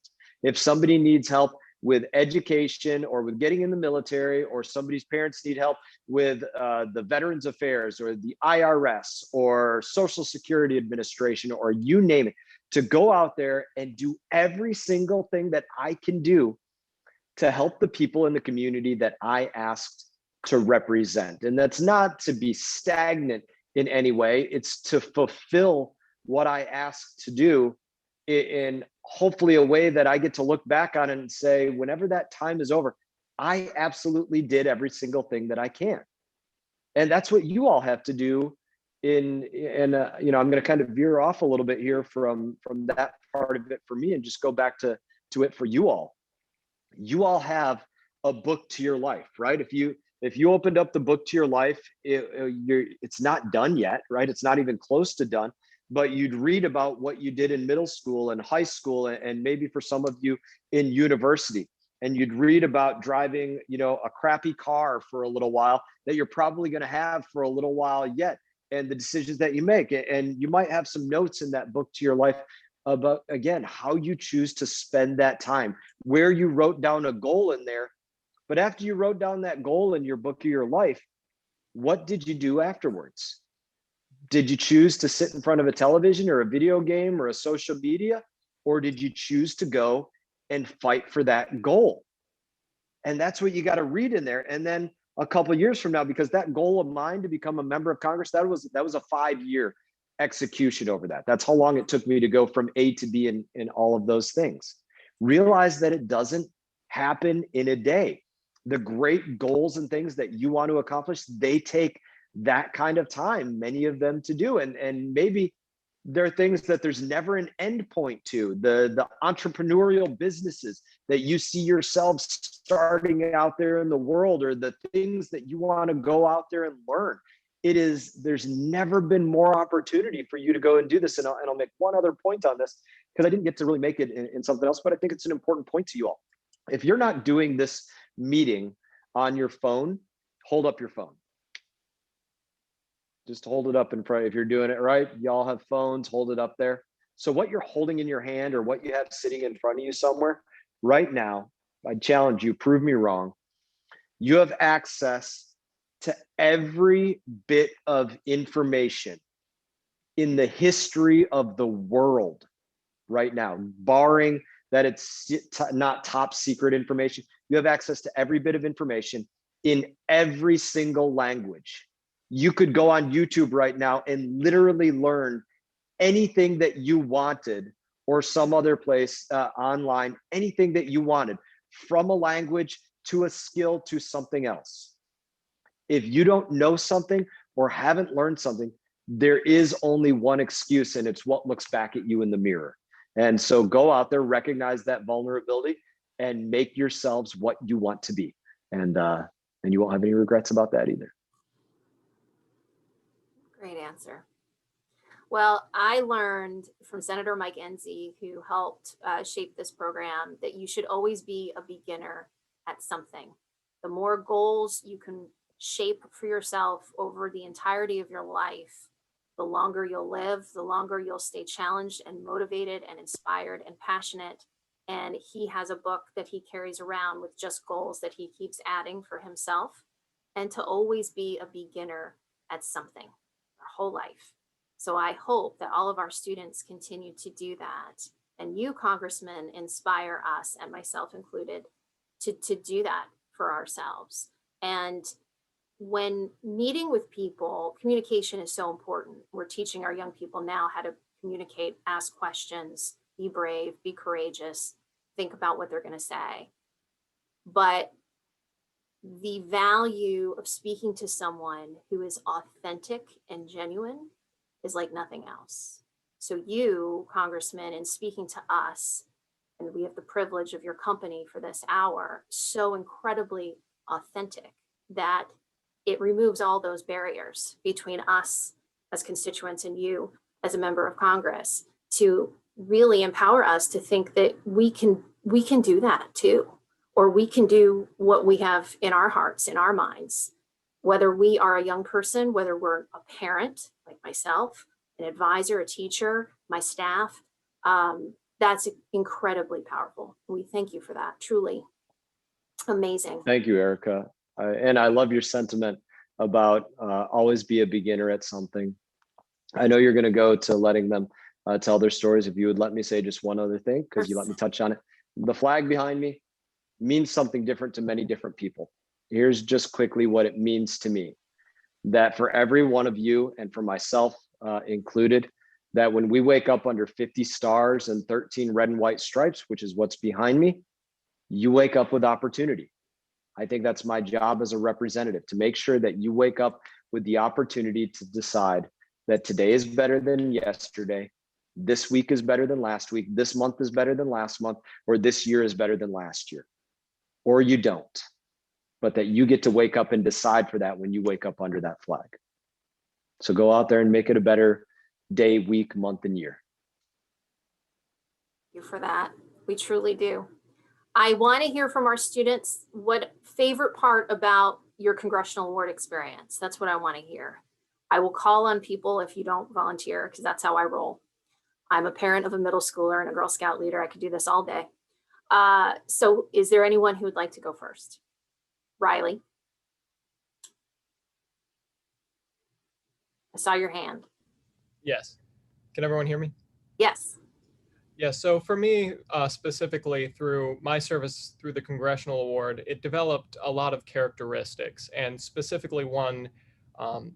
Speaker 4: If somebody needs help with education or with getting in the military, or somebody's parents need help with the Veterans Affairs or the IRS or Social Security Administration, or you name it, to go out there and do every single thing that I can do to help the people in the community that I asked to represent. And that's not to be stagnant in any way. It's to fulfill what I asked to do in hopefully a way that I get to look back on and say, whenever that time is over, I absolutely did every single thing that I can. And that's what you all have to do I'm going to kind of veer off a little bit here from that part of it for me and just go back to it for you all. You all have a book to your life, right? If you opened up the book to your life, it's not done yet, right? It's not even close to done, but you'd read about what you did in middle school and high school, and maybe for some of you in university. And you'd read about driving, a crappy car for a little while that you're probably going to have for a little while yet, and the decisions that you make. And you might have some notes in that book to your life about, again, how you choose to spend that time, where you wrote down a goal in there. But after you wrote down that goal in your book of your life, what did you do afterwards? Did you choose to sit in front of a television or a video game or a social media? Or did you choose to go and fight for that goal? And that's what you got to read in there. And then a couple of years from now, because that goal of mine to become a member of Congress, that was a 5-year execution over that. That's how long it took me to go from A to B in all of those things. Realize that it doesn't happen in a day. The great goals and things that you want to accomplish, they take that kind of time, many of them, to do. And maybe there are things that there's never an end point to. The entrepreneurial businesses that you see yourself starting out there in the world, or the things that you want to go out there and learn. There's never been more opportunity for you to go and do this. And I'll make one other point on this, because I didn't get to really make it in something else, but I think it's an important point to you all. If you're not doing this meeting on your phone, hold up your phone. Just hold it up in front. If you're doing it right, y'all have phones, hold it up there. So what you're holding in your hand, or what you have sitting in front of you somewhere right now, I challenge you, prove me wrong. You have access to every bit of information in the history of the world right now, barring that it's not top secret information. You have access to every bit of information in every single language. You could go on YouTube right now and literally learn anything that you wanted, or some other place online, anything that you wanted, from a language to a skill to something else. If you don't know something or haven't learned something, there is only one excuse, and it's what looks back at you in the mirror. And so go out there, recognize that vulnerability, and make yourselves what you want to be. And you won't have any regrets about that either.
Speaker 2: Great answer. Well, I learned from Senator Mike Enzi, who helped shape this program, that you should always be a beginner at something. The more goals you can shape for yourself over the entirety of your life, the longer you'll live, the longer you'll stay challenged and motivated and inspired and passionate. And he has a book that he carries around with just goals that he keeps adding for himself, and to always be a beginner at something our whole life. So I hope that all of our students continue to do that. And you, Congressman, inspire us, and myself included, to do that for ourselves. And when meeting with people, communication is so important. We're teaching our young people now how to communicate, ask questions, be brave, be courageous, think about what they're going to say. But the value of speaking to someone who is authentic and genuine is like nothing else. So you, Congressman, in speaking to us, and we have the privilege of your company for this hour, so incredibly authentic that it removes all those barriers between us as constituents and you as a member of Congress, to really empower us to think that we can do that too, or we can do what we have in our hearts, in our minds, whether we are a young person, whether we're a parent like myself, an advisor, a teacher, my staff. That's incredibly powerful. We thank you for that. Truly amazing.
Speaker 4: Thank you, Erica. And I love your sentiment about always be a beginner at something. I know you're going to go to letting them tell their stories. If you would let me say just one other thing, because you let me touch on it. The flag behind me means something different to many different people. Here's just quickly what it means to me. That for every one of you, and for myself included, that when we wake up under 50 stars and 13 red and white stripes, which is what's behind me, you wake up with opportunity. I think that's my job as a representative, to make sure that you wake up with the opportunity to decide that today is better than yesterday, this week is better than last week, this month is better than last month, or this year is better than last year. Or you don't, but that you get to wake up and decide for that when you wake up under that flag. So go out there and make it a better day, week, month, and year.
Speaker 2: Thank you for that. We truly do. I want to hear from our students what favorite part about your Congressional Award experience. That's what I want to hear. I will call on people if you don't volunteer, because that's how I roll. I'm a parent of a middle schooler and a Girl Scout leader. I could do this all day. So is there anyone who would like to go first? Riley. I saw your hand.
Speaker 6: Yes. Can everyone hear me?
Speaker 2: Yes.
Speaker 6: Yeah, so for me, specifically through my service through the Congressional Award, it developed a lot of characteristics, and specifically one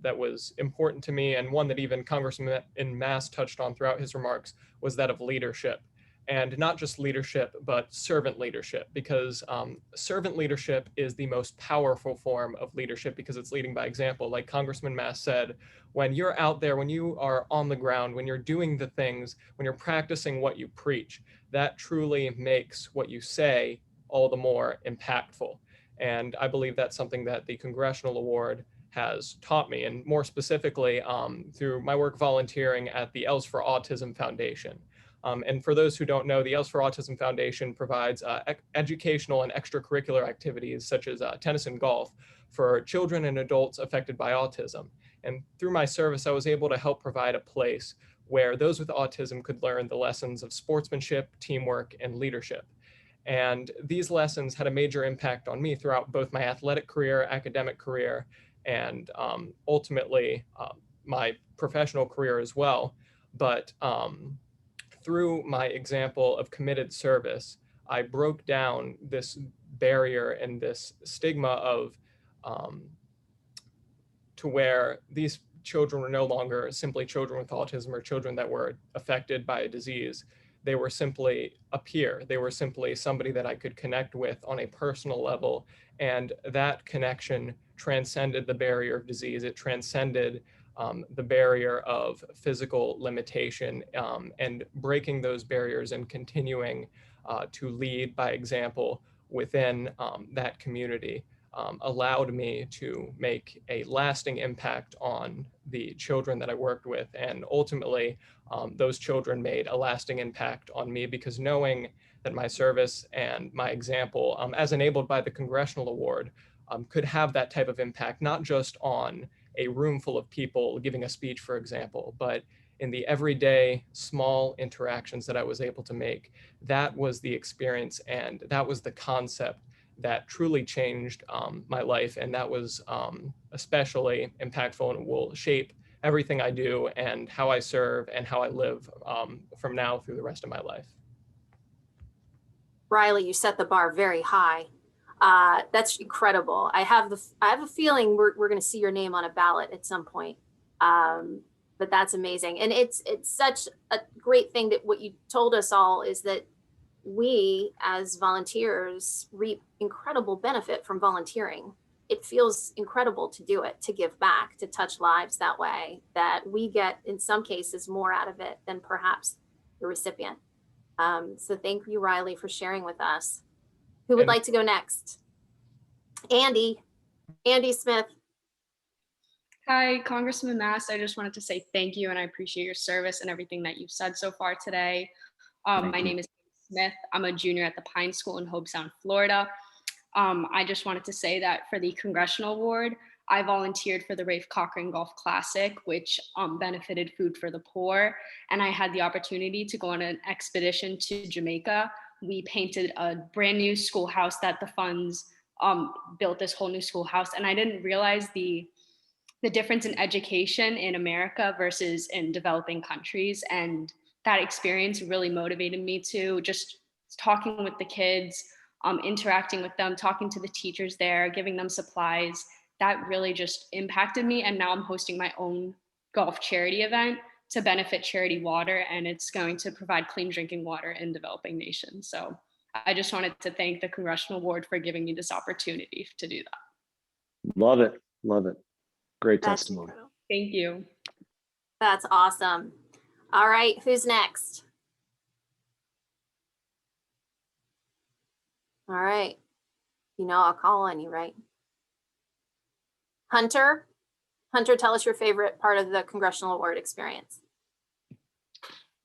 Speaker 6: that was important to me, and one that even Congressman Mast touched on throughout his remarks, was that of leadership. And not just leadership, but servant leadership, because servant leadership is the most powerful form of leadership, because it's leading by example. Like Congressman Mast said, when you're out there, when you are on the ground, when you're doing the things, when you're practicing what you preach, that truly makes what you say all the more impactful. And I believe that's something that the Congressional Award has taught me, and more specifically through my work volunteering at the Els for Autism Foundation. And for those who don't know, the Els for Autism Foundation provides educational and extracurricular activities such as tennis and golf for children and adults affected by autism. And through my service, I was able to help provide a place where those with autism could learn the lessons of sportsmanship, teamwork, and leadership. And these lessons had a major impact on me throughout both my athletic career, academic career, and ultimately my professional career as well. But through my example of committed service, I broke down this barrier and this stigma of to where these children were no longer simply children with autism or children that were affected by a disease. They were simply a peer. They were simply somebody that I could connect with on a personal level. And that connection transcended the barrier of disease. It transcended the barrier of physical limitation, and breaking those barriers and continuing to lead by example within that community allowed me to make a lasting impact on the children that I worked with. And ultimately, those children made a lasting impact on me, because knowing that my service and my example, as enabled by the Congressional Award, could have that type of impact, not just on a room full of people giving a speech, for example, but in the everyday small interactions that I was able to make. That was the experience, and that was the concept that truly changed my life. And that was especially impactful, and will shape everything I do and how I serve and how I live from now through the rest of my life.
Speaker 2: Riley, you set the bar very high. That's incredible. I have a feeling we're going to see your name on a ballot at some point. But that's amazing. And it's such a great thing that what you told us all is that we as volunteers reap incredible benefit from volunteering. It feels incredible to do it, to give back, to touch lives that way, that we get in some cases more out of it than perhaps the recipient. So thank you, Riley, for sharing with us. Who would
Speaker 6: And-
Speaker 2: like to go next? Andie Smith.
Speaker 7: Hi, Congressman Mast. I just wanted to say thank you and I appreciate your service and everything that you've said so far today. My name is Andie Smith. I'm a junior at the Pine School in Hobe Sound, Florida. I just wanted to say that for the Congressional Award, I volunteered for the Rafe Cochran Golf Classic, which benefited Food for the Poor. And I had the opportunity to go on an expedition to Jamaica. We painted a brand new schoolhouse that the funds built this whole new schoolhouse. And I didn't realize the difference in education in America versus in developing countries. And that experience really motivated me to just talking with the kids, interacting with them, talking to the teachers there, giving them supplies. That really just impacted me. And now I'm hosting my own golf charity event to benefit Charity Water, and it's going to provide clean drinking water in developing nations. So I just wanted to thank the Congressional Award for giving me this opportunity to do that.
Speaker 4: Love it. Love it. Great
Speaker 2: That's
Speaker 4: testimony.
Speaker 2: incredible.
Speaker 7: Thank you.
Speaker 2: That's awesome. All right, who's next? All right. You know, I'll call on you, right? Hunter, tell us your favorite part of the Congressional Award experience.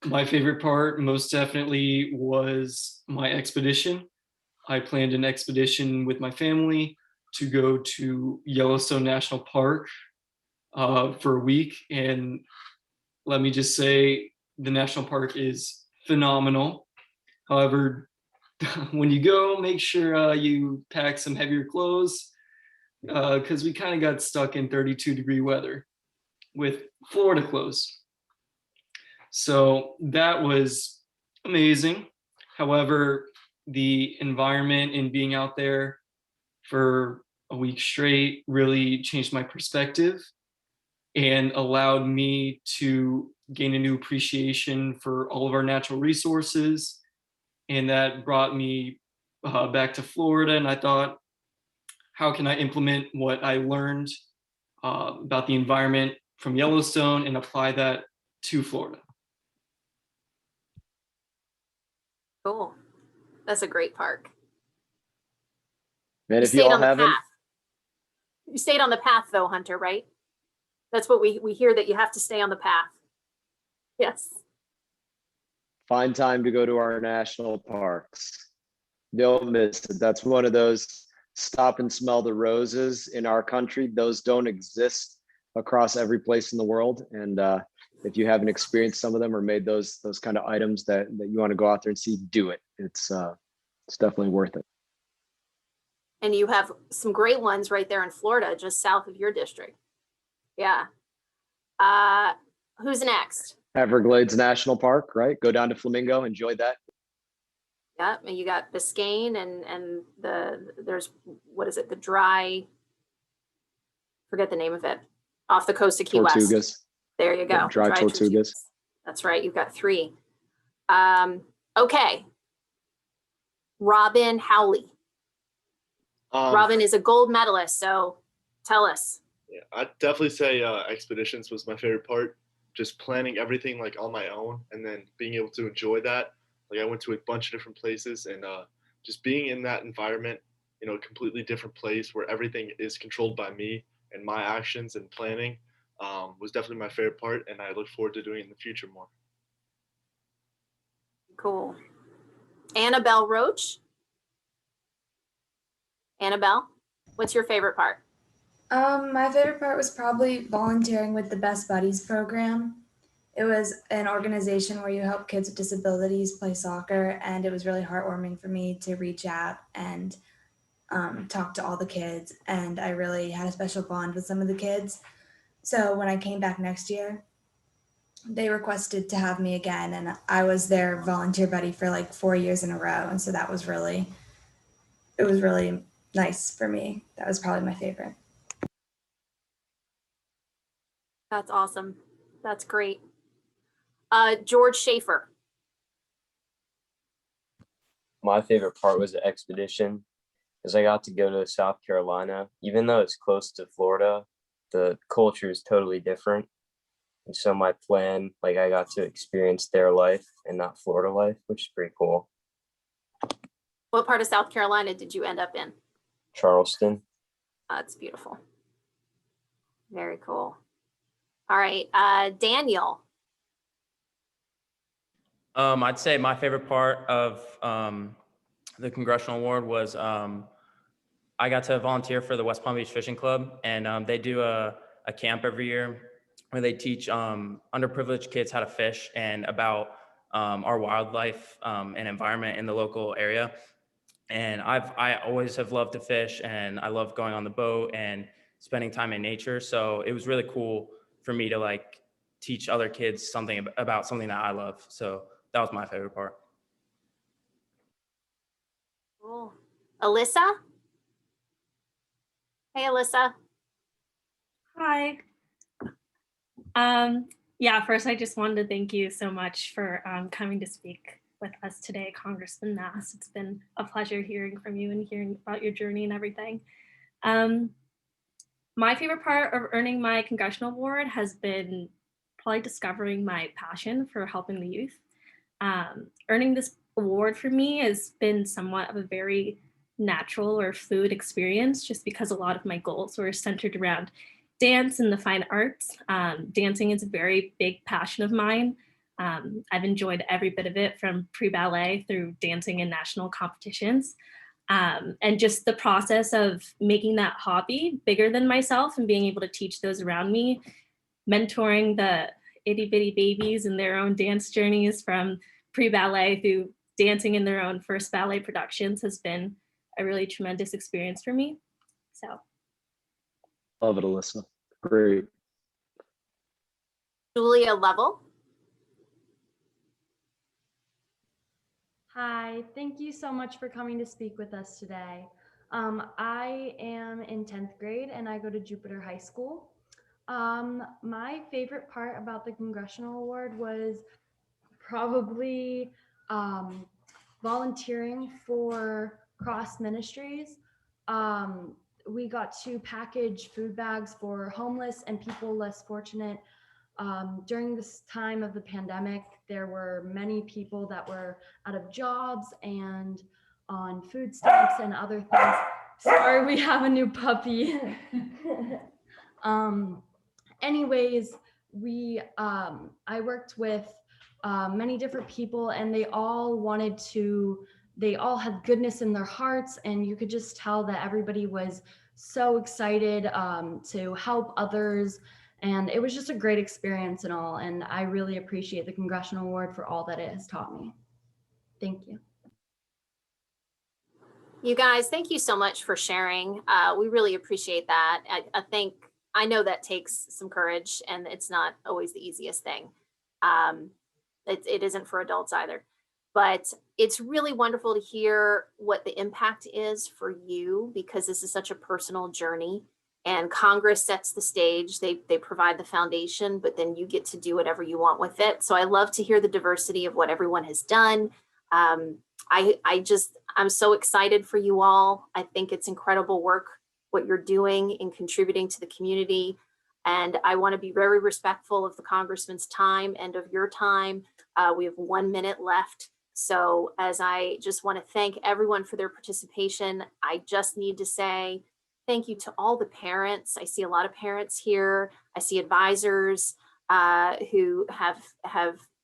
Speaker 8: My favorite part most definitely was my expedition. I planned an expedition with my family to go to Yellowstone National Park for a week. And let me just say, the national park is phenomenal. However, when you go, make sure you pack some heavier clothes because we kind of got stuck in 32-degree weather with Florida clothes. So that was amazing. However, the environment and being out there for a week straight really changed my perspective and allowed me to gain a new appreciation for all of our natural resources. And that brought me back to Florida. And I thought, how can I implement what I learned about the environment from Yellowstone and apply that to Florida?
Speaker 2: Cool. That's a great park.
Speaker 4: And
Speaker 2: You
Speaker 4: if you
Speaker 2: stayed
Speaker 4: all
Speaker 2: on the
Speaker 4: haven't,
Speaker 2: path. You stayed on the path though, Hunter, right? That's what we hear, that you have to stay on the path. Yes.
Speaker 4: find time to go to our national parks. Don't miss it. That's one of those stop and smell the roses in our country. Those don't exist across every place in the world. And if you haven't experienced some of them or made those kind of items that you want to go out there and see, do it. It's definitely worth it.
Speaker 2: And you have some great ones right there in Florida, just south of your district. Yeah. Who's next?
Speaker 4: Everglades National Park, right? Go down to Flamingo, enjoy that.
Speaker 2: Yeah, and you got Biscayne and there's, what is it? The dry, forget the name of it, off the coast of Key West.
Speaker 4: Tortugas.
Speaker 2: There you go.
Speaker 4: Yeah, dry Tortugas.
Speaker 2: That's right. You've got 3. Okay. Robin Howley. Robin is a gold medalist, so tell us.
Speaker 9: Yeah, I'd definitely say expeditions was my favorite part. Just planning everything like on my own and then being able to enjoy that. Like I went to a bunch of different places and just being in that environment, you know, a completely different place where everything is controlled by me and my actions and planning was definitely my favorite part. And I look forward to doing it in the future more.
Speaker 2: Cool. Annabel Roach. Annabel, what's your favorite part?
Speaker 10: My favorite part was probably volunteering with the Best Buddies program. It was an organization where you help kids with disabilities play soccer, and it was really heartwarming for me to reach out and talk to all the kids, and I really had a special bond with some of the kids. So when I came back next year, they requested to have me again, and I was their volunteer buddy for like 4 years in a row, and so it was really nice for me. That was probably my favorite.
Speaker 2: That's awesome. That's great. George Schaefer.
Speaker 11: My favorite part was the expedition because I got to go to South Carolina. Even though it's close to Florida, the culture is totally different. And so my plan, like I got to experience their life and not Florida life, which is pretty cool.
Speaker 2: What part of South Carolina did you end up in?
Speaker 11: Charleston.
Speaker 2: That's beautiful. Very cool. All right, Daniel.
Speaker 12: I'd say my favorite part of the Congressional Award was I got to volunteer for the West Palm Beach Fishing Club, and they do a camp every year where they teach underprivileged kids how to fish and about our wildlife and environment in the local area. And I always have loved to fish, and I love going on the boat and spending time in nature. So it was really cool for me to like teach other kids something about something that I love. So that was my favorite part.
Speaker 2: Cool. Alyssa? Hey, Alyssa.
Speaker 13: Hi. Yeah, first I just wanted to thank you so much for coming to speak with us today, Congressman Mast. It's been a pleasure hearing from you and hearing about your journey and everything. My favorite part of earning my Congressional Award has been probably discovering my passion for helping the youth. Earning this award for me has been somewhat of a very natural or fluid experience, just because a lot of my goals were centered around dance and the fine arts. Dancing is a very big passion of mine. I've enjoyed every bit of it, from pre-ballet through dancing in national competitions. And just the process of making that hobby bigger than myself and being able to teach those around me, mentoring the itty bitty babies in their own dance journeys from pre-ballet through dancing in their own first ballet productions has been a really tremendous experience for me. So.
Speaker 4: Love it, Alyssa. Great.
Speaker 2: Julia Lovell.
Speaker 14: Hi, thank you so much for coming to speak with us today. I am in 10th grade and I go to Jupiter High School. My favorite part about the Congressional Award was probably volunteering for Cross Ministries. We got to package food bags for homeless and people less fortunate. During this time of the pandemic, there were many people that were out of jobs and on food stamps and other things. Sorry, we have a new puppy. Anyways, I worked with many different people, and they all had goodness in their hearts, and you could just tell that everybody was so excited to help others. And it was just a great experience and all. And I really appreciate the Congressional Award for all that it has taught me. Thank you.
Speaker 2: You guys, thank you so much for sharing. We really appreciate that. I know that takes some courage, and it's not always the easiest thing. It isn't for adults either. But it's really wonderful to hear what the impact is for you, because this is such a personal journey. And Congress sets the stage, they provide the foundation, but then you get to do whatever you want with it. So I love to hear the diversity of what everyone has done. I'm so excited for you all. I think it's incredible work, what you're doing in contributing to the community. And I want to be very respectful of the Congressman's time and of your time. We have 1 minute left. So as I just want to thank everyone for their participation, I just need to say, thank you to all the parents. I see a lot of parents here. I see advisors who have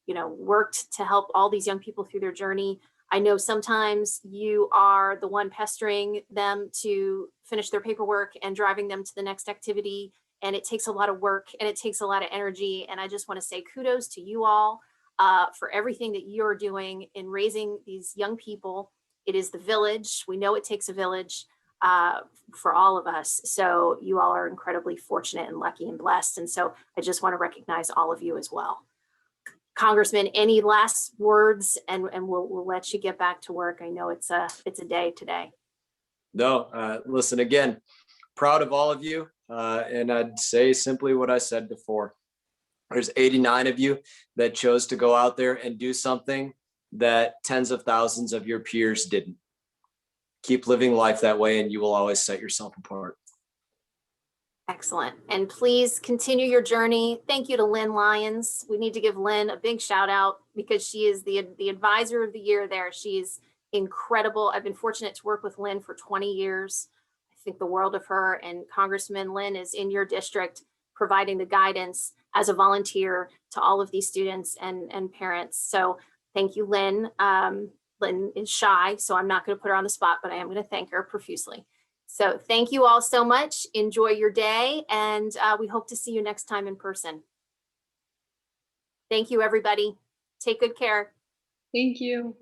Speaker 2: worked to help all these young people through their journey. I know sometimes you are the one pestering them to finish their paperwork and driving them to the next activity. And it takes a lot of work and it takes a lot of energy. And I just want to say kudos to you all for everything that you're doing in raising these young people. It is the village. We know it takes a village. For all of us. So you all are incredibly fortunate and lucky and blessed. And so I just want to recognize all of you as well. Congressman, any last words, and we'll let you get back to work. I know it's a day today.
Speaker 11: No, listen, again, proud of all of you. And I'd say simply what I said before. There's 89 of you that chose to go out there and do something that tens of thousands of your peers didn't. Keep living life that way, and you will always set yourself apart.
Speaker 2: Excellent. And please continue your journey. Thank you to Lynn Lyons. We need to give Lynn a big shout out because she is the advisor of the year there. She is incredible. I've been fortunate to work with Lynn for 20 years. I think the world of her, and Congressman Lynn is in your district providing the guidance as a volunteer to all of these students and parents. So thank you, Lynn. Lynn is shy, so I'm not going to put her on the spot, but I am going to thank her profusely. So thank you all so much. Enjoy your day, and we hope to see you next time in person. Thank you, everybody. Take good care.
Speaker 7: Thank you.